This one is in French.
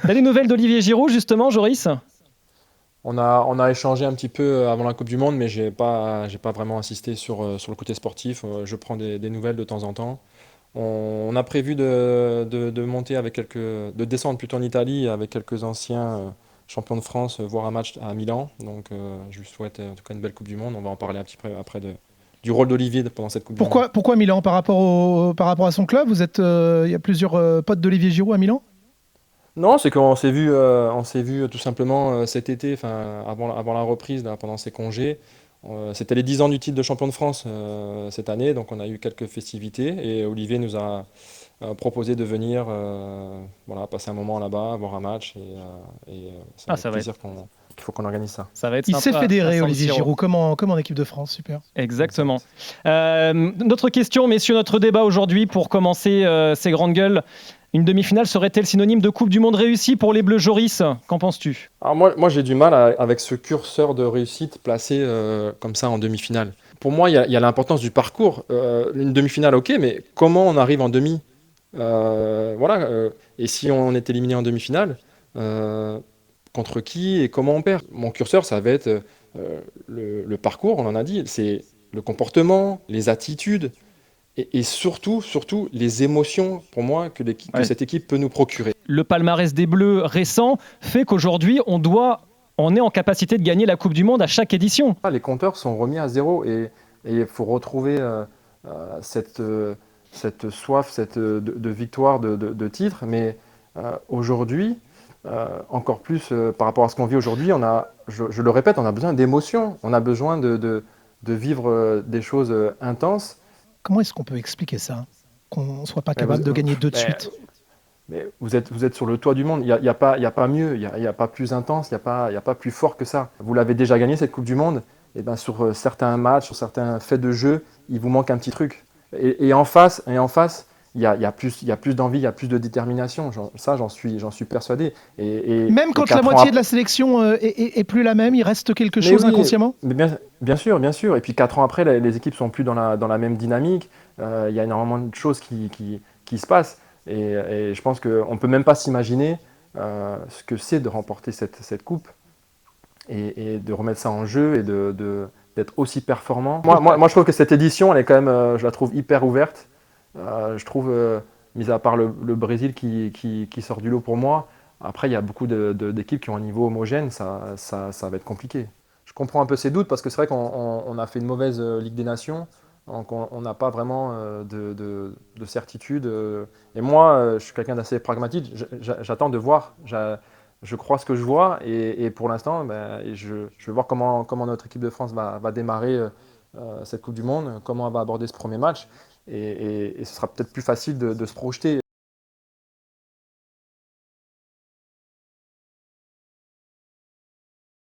T'as des nouvelles d'Olivier Giroud, justement, Joris? On a échangé un petit peu avant la Coupe du Monde, mais j'ai pas vraiment insisté sur le côté sportif. Je prends des nouvelles de temps en temps. On a prévu de monter de descendre plutôt en Italie avec quelques anciens champions de France, voir un match à Milan. Donc, je lui souhaite en tout cas une belle Coupe du Monde. On va en parler un petit peu après du rôle d'Olivier pendant cette Coupe du Monde. Pourquoi Milan par rapport à son club? Il y a plusieurs potes d'Olivier Giroud à Milan? Non, c'est qu'on s'est vu tout simplement cet été, enfin avant la reprise, là, pendant ses congés. C'était les 10 ans du titre de champion de France cette année, donc on a eu quelques festivités et Olivier nous a proposé de venir voilà, passer un moment là-bas, voir un match et c'est Ah, avec plaisir qu'il faut qu'on organise ça. ça va être Il s'est sympa à fédéré, San Olivier Siro. Giroud, comme en équipe de France. Super. Exactement. Exact. Notre question, messieurs, notre débat aujourd'hui pour commencer ces grandes gueules. Une demi-finale serait-elle synonyme de Coupe du Monde réussie pour les Bleus, Joris? Qu'en penses-tu? Alors moi j'ai du mal avec ce curseur de réussite placé comme ça en demi-finale. Pour moi, il y a l'importance du parcours. Une demi-finale, ok, mais comment on arrive en demi? Voilà. Et si on est éliminé en demi-finale, euh, contre qui et comment on perd? Mon curseur, ça va être le parcours, on en a dit, c'est le comportement, les attitudes et surtout les émotions, pour moi, que Ouais. cette équipe peut nous procurer. Le palmarès des Bleus récent fait qu'aujourd'hui, on est en capacité de gagner la Coupe du Monde à chaque édition. Ah, les compteurs sont remis à zéro et il faut retrouver cette soif de victoire, de titre. Mais aujourd'hui, encore plus par rapport à ce qu'on vit aujourd'hui, je le répète, on a besoin d'émotions, on a besoin de vivre des choses intenses. Comment est-ce qu'on peut expliquer ça? Qu'on ne soit pas Mais vous, capable de gagner deux de mais suite? vous êtes sur le toit du monde, il y a pas mieux, il y a pas plus intense, il y a pas plus fort que ça. Vous l'avez déjà gagné cette Coupe du Monde, et ben sur certains matchs, sur certains faits de jeu, il vous manque un petit truc. Et en face, il y a plus d'envie, il y a plus de détermination. Ça, j'en suis persuadé. Même Et quand la 4 ans moitié de après. la sélection est plus la même, il reste quelque Mais chose oui, inconsciemment? mais bien sûr, bien sûr. Et puis 4 ans après, les équipes sont plus dans la même dynamique. Il y a énormément de choses qui se passent. Et je pense qu'on ne peut même pas s'imaginer ce que c'est de remporter cette coupe et de remettre ça en jeu et d'être aussi performant. Moi, je trouve que cette édition, elle est quand même, je la trouve hyper ouverte. Je trouve, mis à part le Brésil qui sort du lot pour moi, après, il y a beaucoup d'équipes qui ont un niveau homogène, ça va être compliqué. Je comprends un peu ces doutes parce que c'est vrai qu'on a fait une mauvaise Ligue des Nations, donc on n'a pas vraiment de certitude. Et moi, je suis quelqu'un d'assez pragmatique, j'attends de voir, je crois ce que je vois, et pour l'instant, ben, je vais voir comment notre équipe de France va démarrer cette Coupe du Monde, comment elle va aborder ce premier match, et ce sera peut-être plus facile de se projeter.